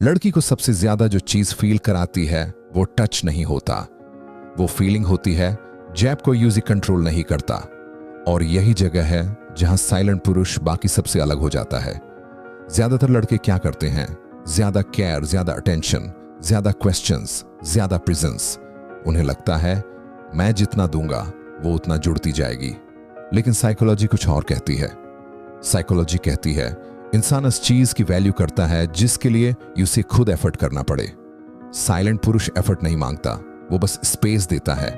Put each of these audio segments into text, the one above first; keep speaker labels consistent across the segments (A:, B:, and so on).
A: लड़की को सबसे ज्यादा जो चीज फील कराती है वो टच नहीं होता, वो फीलिंग होती है जैब को यूजी कंट्रोल नहीं करता। और यही जगह है जहां साइलेंट पुरुष बाकी सबसे अलग हो जाता है। ज्यादातर लड़के क्या करते हैं? ज्यादा केयर, ज्यादा अटेंशन, ज्यादा क्वेश्चंस, ज्यादा प्रेजेंस। उन्हें लगता है मैं जितना दूंगा वो उतना जुड़ती जाएगी। लेकिन साइकोलॉजी कुछ और कहती है। साइकोलॉजी कहती है इंसान उस चीज की वैल्यू करता है जिसके लिए उसे खुद एफर्ट करना पड़े। साइलेंट पुरुष एफर्ट नहीं मांगता, वो बस स्पेस देता है।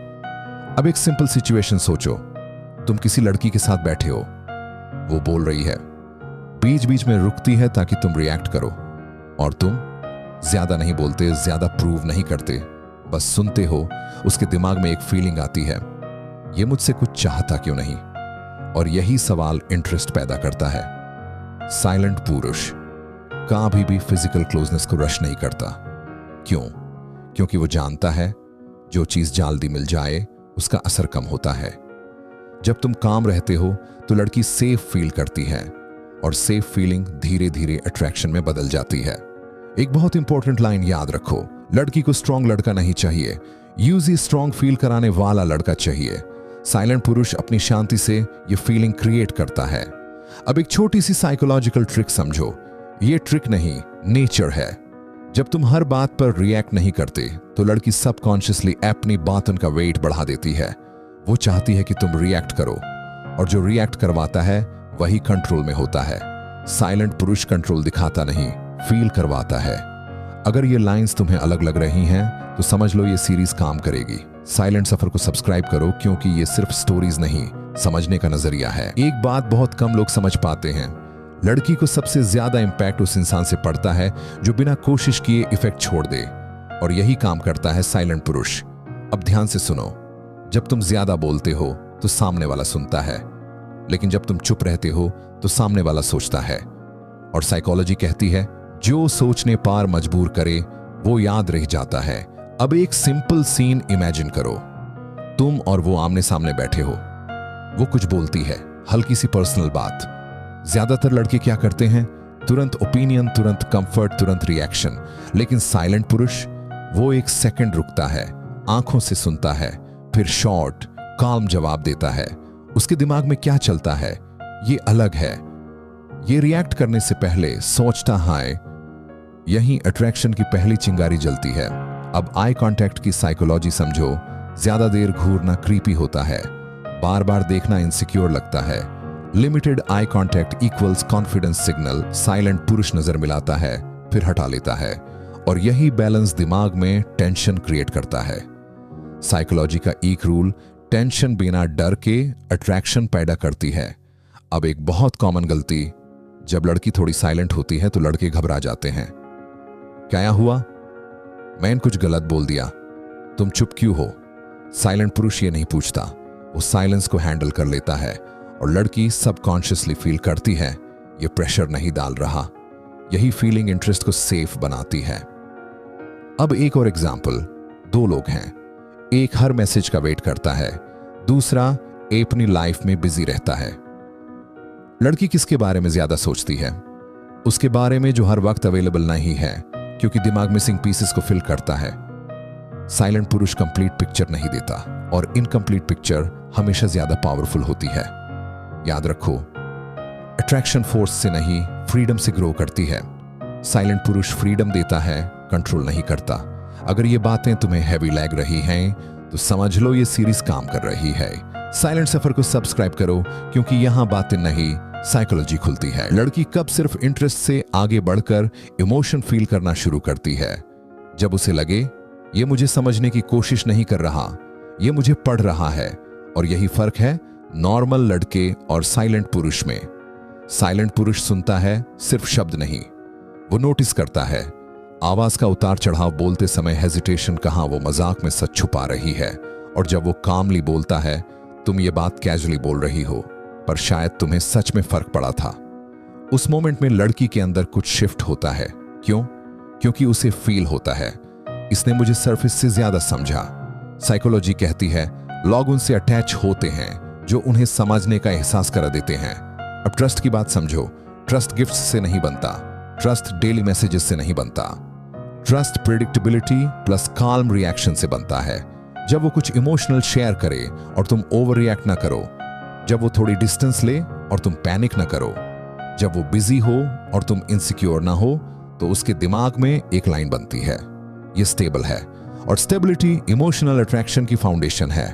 A: अब एक सिंपल सिचुएशन सोचो, तुम किसी लड़की के साथ बैठे हो, वो बोल रही है, बीच बीच में रुकती है ताकि तुम रिएक्ट करो, और तुम ज्यादा नहीं बोलते, ज्यादा प्रूव नहीं करते, बस सुनते हो। उसके दिमाग में एक फीलिंग आती है, ये मुझसे कुछ चाहता क्यों नहीं? और यही सवाल इंटरेस्ट पैदा करता है। साइलेंट पुरुष कभी भी फिजिकल क्लोजनेस को रश नहीं करता। क्यों? क्योंकि वो जानता है जो चीज जल्दी मिल जाए उसका असर कम होता है। जब तुम काम रहते हो तो लड़की सेफ फील करती है, और सेफ फीलिंग धीरे धीरे अट्रैक्शन में बदल जाती है। एक बहुत इंपॉर्टेंट लाइन याद रखो, लड़की को स्ट्रॉन्ग लड़का नहीं चाहिए, यूजी स्ट्रॉन्ग फील कराने वाला लड़का चाहिए। साइलेंट पुरुष अपनी शांति से ये फीलिंग क्रिएट करता है। अब एक छोटी सी साइकोलॉजिकल ट्रिक समझो। ये ट्रिक नहीं, नेचर है। जब तुम हर बात पर रिएक्ट नहीं करते तो लड़की सबकॉन्शियसली अपनी बातों का वेट बढ़ा देती है। वो चाहती है कि तुम रिएक्ट करो, और जो रिएक्ट करवाता है वही कंट्रोल में होता है। साइलेंट पुरुष कंट्रोल दिखाता नहीं, फील करवाता है। अगर ये लाइंस तुम्हें अलग लग रही हैं तो समझ लो ये सीरीज काम करेगी। साइलेंट सफर को सब्सक्राइब करो, क्योंकि ये सिर्फ स्टोरीज नहीं, समझने का नजरिया है। एक बात बहुत कम लोग समझ पाते हैं, लड़की को सबसे ज्यादा इंपैक्ट उस इंसान से पड़ता है जो बिना कोशिश किए इफेक्ट छोड़ दे, और यही काम करता है साइलेंट पुरुष। अब ध्यान से सुनो, जब तुम ज्यादा बोलते हो तो सामने वाला सुनता है, लेकिन जब तुम चुप रहते हो तो सामने वाला सोचता है। और साइकोलॉजी कहती है जो सोचने पार मजबूर करे वो याद रह जाता है। अब एक सिंपल सीन इमेजिन करो, तुम और वो आमने सामने बैठे हो। वो कुछ बोलती है, हल्की सी पर्सनल बात। ज्यादातर लड़के क्या करते हैं? तुरंत ओपिनियन, तुरंत कंफर्ट, तुरंत रिएक्शन। लेकिन साइलेंट पुरुष वो एक सेकंड रुकता है, आंखों से सुनता है, फिर शॉर्ट काम जवाब देता है। उसके दिमाग में क्या चलता है ये अलग है। ये रिएक्ट करने से पहले सोचता है। यही अट्रैक्शन की पहली चिंगारी जलती है। अब आई कांटेक्ट की साइकोलॉजी समझो। ज्यादा देर घूरना क्रीपी होता है, बार बार देखना इनसिक्योर लगता है। Limited eye contact equals confidence signal. Silent पुरुष नजर मिलाता है, फिर हटा लेता है, और यही बैलेंस दिमाग में टेंशन क्रिएट करता है। साइकोलॉजी का एक रूल, टेंशन बिना डर के अट्रैक्शन पैदा करती है। अब एक बहुत कॉमन गलती, जब लड़की थोड़ी साइलेंट होती है तो लड़के घबरा जाते हैं। क्या हुआ? मैंने कुछ गलत बोल दिया, तुम चुप क्यों हो? साइलेंट पुरुष ये नहीं पूछता, वो साइलेंस को हैंडल कर लेता है, और लड़की सबकॉन्शियसली फील करती है ये प्रेशर नहीं डाल रहा। यही फीलिंग इंटरेस्ट को सेफ बनाती है। अब एक और एग्जांपल, दो लोग हैं, एक हर मैसेज का वेट करता है, दूसरा अपनी लाइफ में बिजी रहता है। लड़की किसके बारे में ज्यादा सोचती है? उसके बारे में जो हर वक्त अवेलेबल नहीं है, क्योंकि दिमाग मिसिंग पीसेस को फिल करता है। साइलेंट पुरुष कंप्लीट पिक्चर नहीं देता, और इनकंप्लीट पिक्चर हमेशा ज्यादा पावरफुल होती है। याद रखो, अट्रैक्शन फोर्स से नहीं, फ्रीडम से ग्रो करती है। साइलेंट पुरुष फ्रीडम देता है, कंट्रोल नहीं करता। अगर ये बातें तुम्हें हैवी लग रही हैं तो समझ लो ये सीरीज काम कर रही है। साइलेंट सफर को सब्सक्राइब करो, क्योंकि यहां बातें नहीं, साइकोलॉजी खुलती है। लड़की कब सिर्फ इंटरेस्ट से आगे बढ़कर इमोशन फील करना शुरू करती है? जब उसे लगे ये मुझे समझने की कोशिश नहीं कर रहा, ये मुझे पढ़ रहा है। और यही फर्क है नॉर्मल लड़के और साइलेंट पुरुष में। साइलेंट पुरुष सुनता है, सिर्फ शब्द नहीं, वो नोटिस करता है। आवाज का उतार चढ़ाव, बोलते समय हेजिटेशन, कहां वो मजाक में सच छुपा रही है। और जब वो कामली बोलता है, तुम ये बात कैजुअली बोल रही हो, पर शायद तुम्हें सच में फर्क पड़ा था। उस मोमेंट में लड़की के अंदर कुछ शिफ्ट होता है। क्यों? क्योंकि उसे फील होता है इसने मुझे सरफेस से ज्यादा समझा। साइकोलॉजी कहती है लोग उनसे अटैच होते हैं जो उन्हें समझने का एहसास करा देते हैं। अब ट्रस्ट की बात समझो। ट्रस्ट गिफ्ट्स से नहीं बनता, ट्रस्ट डेली मैसेजेस से नहीं बनता, trust predictability plus calm reaction से बनता है। जब वो कुछ इमोशनल शेयर करे और तुम ओवर रिएक्ट ना करो, जब वो थोड़ी डिस्टेंस ले और तुम पैनिक ना करो, जब वो बिजी हो और तुम इनसिक्योर ना हो, तो उसके दिमाग में एक लाइन बनती है, ये स्टेबल है। और स्टेबिलिटी इमोशनल अट्रैक्शन की फाउंडेशन है।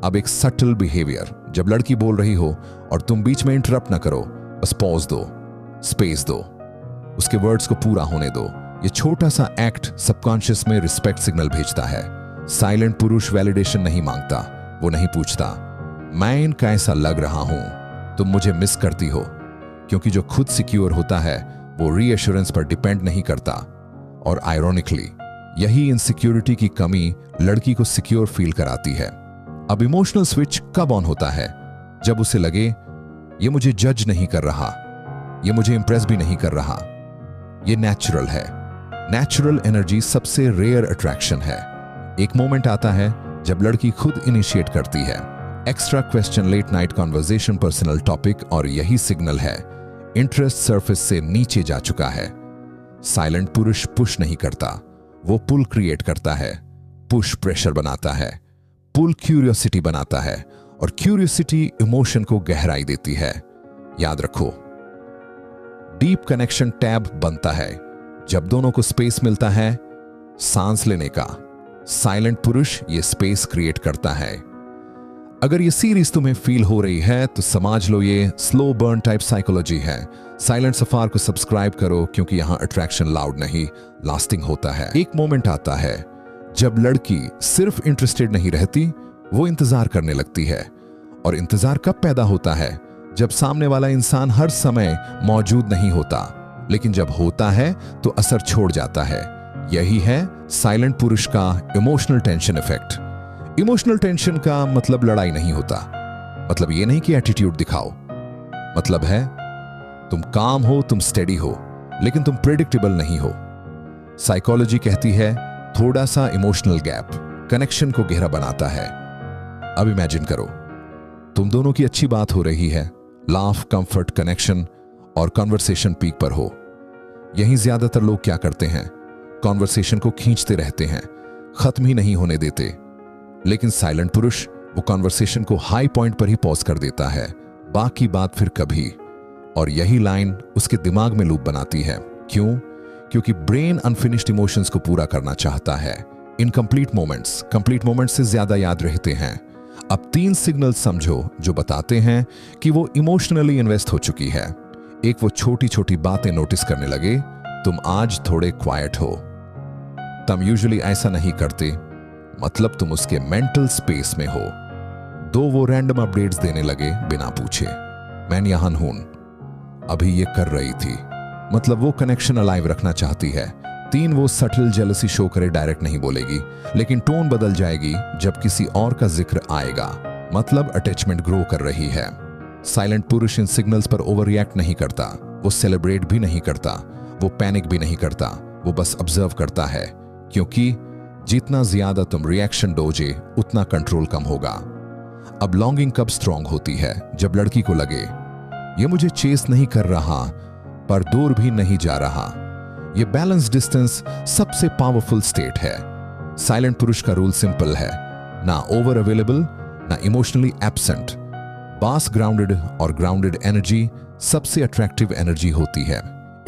A: अब एक सटल बिहेवियर, जब लड़की बोल रही हो और तुम बीच में इंटरप्ट ना करो, बस पॉज दो, स्पेस दो, उसके वर्ड्स को पूरा होने दो। ये छोटा सा एक्ट सबकॉन्शियस में रिस्पेक्ट सिग्नल भेजता है। साइलेंट पुरुष वैलिडेशन नहीं मांगता, वो नहीं पूछता मैं इनका ऐसा लग रहा हूं, तुम मुझे मिस करती हो, क्योंकि जो खुद सिक्योर होता है वो रीएश्योरेंस पर डिपेंड नहीं करता। और आयरॉनिकली यही इनसिक्योरिटी की कमी लड़की को सिक्योर फील कराती है। अब इमोशनल स्विच कब ऑन होता है? जब उसे लगे ये मुझे जज नहीं कर रहा, ये मुझे इंप्रेस भी नहीं कर रहा, ये नेचुरल है। नेचुरल एनर्जी सबसे रेयर अट्रैक्शन है। एक मोमेंट आता है जब लड़की खुद इनिशिएट करती है, extra question, late night conversation, personal topic, और यही सिग्नल है इंटरेस्ट सरफेस से नीचे जा चुका है। साइलेंट पुरुष पुश नहीं करता, वो पुल क्रिएट करता है। पुश प्रेशर बनाता है, पुल क्यूरियोसिटी बनाता है, और क्यूरियोसिटी इमोशन को गहराई देती है। याद रखो, डीप कनेक्शन टैब बनता है जब दोनों को स्पेस मिलता है सांस लेने का। साइलेंट पुरुष ये स्पेस क्रिएट करता है। अगर ये सीरीज तुम्हें फील हो रही है तो समझ लो ये स्लो बर्न टाइप साइकोलॉजी है। साइलेंट सफार को सब्सक्राइब करो, क्योंकि यहां अट्रैक्शन लाउड नहीं, लास्टिंग होता है। एक मोमेंट आता है जब लड़की सिर्फ इंटरेस्टेड नहीं रहती, वो इंतजार करने लगती है। और इंतजार कब पैदा होता है? जब सामने वाला इंसान हर समय मौजूद नहीं होता, लेकिन जब होता है तो असर छोड़ जाता है। यही है साइलेंट पुरुष का emotional tension effect. Emotional tension का मतलब लड़ाई नहीं होता, मतलब ये नहीं कि एटीट्यूड दिखाओ, मतलब है तुम काम हो, तुम स्टेडी हो, लेकिन तुम प्रेडिक्टेबल नहीं हो। साइकोलॉजी कहती है थोड़ा सा इमोशनल गैप कनेक्शन को गहरा बनाता है। अब इमेजिन करो तुम दोनों की अच्छी बात हो रही है, लाफ, कंफर्ट, कनेक्शन, और कॉन्वर्सेशन पीक पर हो। यही ज्यादातर लोग क्या करते हैं, कॉन्वर्सेशन को खींचते रहते हैं, खत्म ही नहीं होने देते। लेकिन साइलेंट पुरुष वो कॉन्वर्सेशन को हाई पॉइंट पर ही पॉज कर देता है, बाकी बात फिर कभी। और यही लाइन उसके दिमाग में लूप बनाती है। क्यों? क्योंकि ब्रेन अनफिनिश्ड इमोशंस को पूरा करना चाहता है। इनकम्प्लीट मोमेंट्स से ज्यादा याद रहते हैं। अब 3 सिग्नल समझो जो बताते हैं कि वो इमोशनली इन्वेस्ट हो चुकी है। एक, वो छोटी छोटी बातें नोटिस करने लगे, तुम आज थोड़े क्वाइट हो, तुम यूजुअली ऐसा नहीं करते, मतलब तुम उसके मेंटल स्पेस में हो। 2, वो रैंडम अपडेट्स देने लगे बिना पूछे, मैं यहां हूं, अभी ये कर रही थी, मतलब वो कनेक्शन अलाइव रखना चाहती है। 3, वो सटल जेलसी शो करे, डायरेक्ट नहीं बोलेगी, लेकिन टोन बदल जाएगी जब किसी और का जिक्र आएगा, मतलब अटैचमेंट ग्रो कर रही है। साइलेंट पुरुष इन सिग्नल्स पर ओवर रिएक्ट नहीं करता, वो सेलिब्रेट भी नहीं करता, वो पैनिक भी नहीं करता, वो बस ऑब्जर्व करता है, क्योंकि जितना ज्यादा तुम रिएक्शन दोगे उतना कंट्रोल कम होगा। अब लॉन्गिंग कब स्ट्रांग होती है? जब लड़की को लगे ये मुझे चेस नहीं कर रहा पर दूर भी नहीं जा रहा। ये बैलेंस डिस्टेंस सबसे पावरफुल स्टेट है। साइलेंट पुरुष का रूल सिंपल है, ना ओवर अवेलेबल ना इमोशनली एब्सेंट। बास ग्राउंडेड, और ग्राउंडेड एनर्जी सबसे अट्रैक्टिव एनर्जी होती है।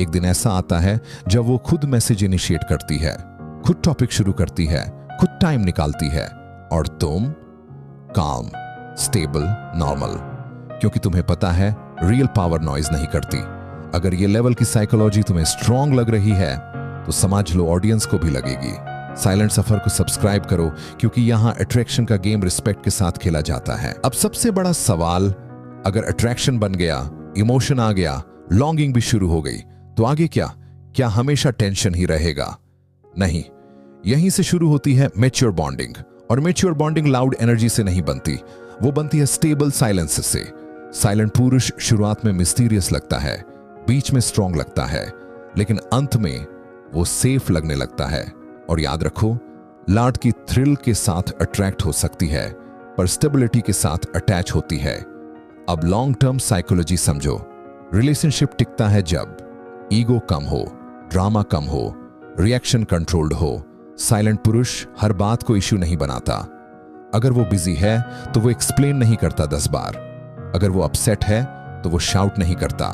A: एक दिन ऐसा आता है जब वो खुद मैसेज इनिशिएट करती है, खुद टॉपिक शुरू करती है, खुद टाइम निकालती है, और तुम काम, स्टेबल, नॉर्मल, क्योंकि तुम्हें पता है रियल पावर नॉइज नहीं करती। अगर ये लेवल की साइकोलॉजी तुम्हें स्ट्रांग लग रही है तो समझ लो ऑडियंस को भी लगेगी। साइलेंट सफर को सब्सक्राइब करो, क्योंकि यहां अट्रैक्शन का गेम रिस्पेक्ट के साथ खेला जाता है। अब सबसे बड़ा सवाल, अगर अट्रैक्शन बन गया, इमोशन आ गया, लॉन्गिंग भी शुरू हो गई, तो आगे क्या? क्या हमेशा टेंशन ही रहेगा? नहीं, यहीं से शुरू होती है मैच्योर बॉन्डिंग। और मैच्योर बॉन्डिंग लाउड एनर्जी से नहीं बनती, वो बनती है स्टेबल साइलेंस से। साइलेंट पुरुष शुरुआत में मिस्टीरियस लगता है, बीच में स्ट्रांग लगता है, लेकिन अंत में वो सेफ लगने लगता है। और याद रखो, लाड की थ्रिल के साथ अट्रैक्ट हो सकती है, पर स्टेबिलिटी के साथ अटैच होती है। अब लॉन्ग टर्म साइकोलॉजी समझो। रिलेशनशिप टिकता है जब ईगो कम हो, ड्रामा कम हो, रिएक्शन कंट्रोल्ड हो। साइलेंट पुरुष हर बात को इश्यू नहीं बनाता। अगर वो बिजी है तो वो एक्सप्लेन नहीं करता 10 बार। अगर वो अपसेट है तो वो शाउट नहीं करता।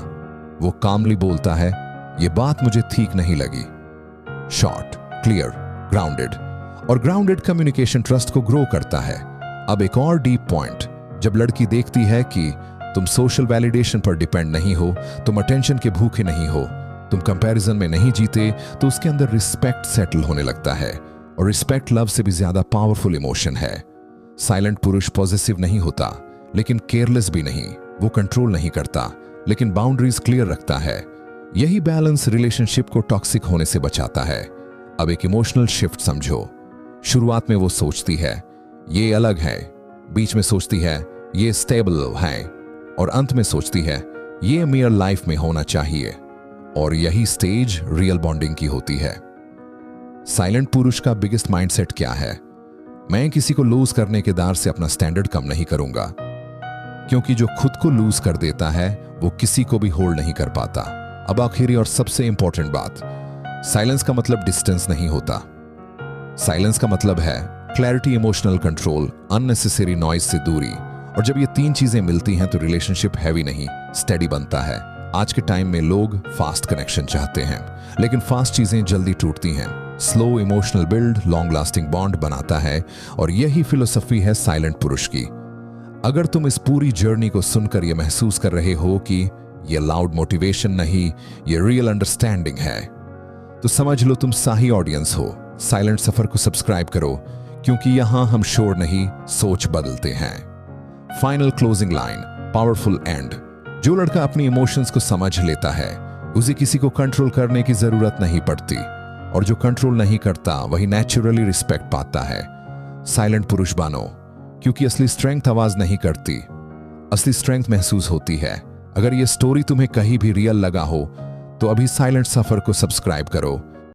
A: वो कामली बोलता है, ये बात मुझे ठीक नहीं लगी। Short, clear, grounded. और ग्राउंडेड कम्युनिकेशन ट्रस्ट को ग्रो करता है। अब एक और डीप पॉइंट, जब लड़की देखती है कि तुम सोशल वैलिडेशन पर डिपेंड नहीं हो, तुम अटेंशन के भूखे नहीं हो, तुम कंपैरिजन में नहीं जीते, तो उसके अंदर रिस्पेक्ट सेटल होने लगता है। और रिस्पेक्ट लव से भी ज्यादा पावरफुल इमोशन है। साइलेंट पुरुष पॉजिटिव नहीं होता, लेकिन केयरलेस भी नहीं। वो कंट्रोल नहीं करता, लेकिन बाउंड्रीज क्लियर रखता है। यही बैलेंस रिलेशनशिप को टॉक्सिक होने से बचाता है। अब एक इमोशनल शिफ्ट समझो। शुरुआत में वो सोचती है ये अलग है, बीच में सोचती है ये स्टेबल है, और अंत में सोचती है ये मेयर लाइफ में होना चाहिए। और यही स्टेज रियल बॉन्डिंग की होती है। साइलेंट पुरुष का बिगेस्ट माइंडसेट क्या है? मैं किसी को लूज करने के डर से अपना स्टैंडर्ड कम नहीं करूंगा, क्योंकि जो खुद को लूज कर देता है वो किसी को भी होल्ड नहीं कर पाता। अब आखिरी और सबसे इंपॉर्टेंट बात, साइलेंस का मतलब डिस्टेंस नहीं होता। साइलेंस का मतलब है clarity, emotional control, unnecessary noise से दूरी। और जब ये 3 चीजें मिलती हैं तो रिलेशनशिप हैवी नहीं, स्टेडी बनता है। आज के टाइम में लोग फास्ट कनेक्शन चाहते हैं, लेकिन फास्ट चीजें जल्दी टूटती हैं। Slow emotional build long lasting bond बनाता है। और यही फिलोसफी है साइलेंट पुरुष की। अगर तुम इस पूरी जर्नी को सुनकर यह महसूस कर रहे हो कि यह लाउड मोटिवेशन नहीं, यह रियल अंडरस्टैंडिंग है, तो समझ लो तुम सही ऑडियंस हो। साइलेंट सफर को सब्सक्राइब करो, क्योंकि यहां हम शोर नहीं, सोच बदलते हैं। Final closing line, powerful and. जो लड़का अपनी इमोशंस को समझ लेता है, उसे किसी को कंट्रोल करने की जरूरत नहीं पड़ती। और जो कंट्रोल नहीं करता वही नेचुरली रिस्पेक्ट पाता है। साइलेंट पुरुष बनो, क्योंकि असली स्ट्रेंथ आवाज नहीं करती, असली स्ट्रेंथ महसूस होती है। अगर ये स्टोरी तुम्हें कहीं भी रियल लगा हो तो अभी साइलेंट सफर को सब्सक्राइब करो,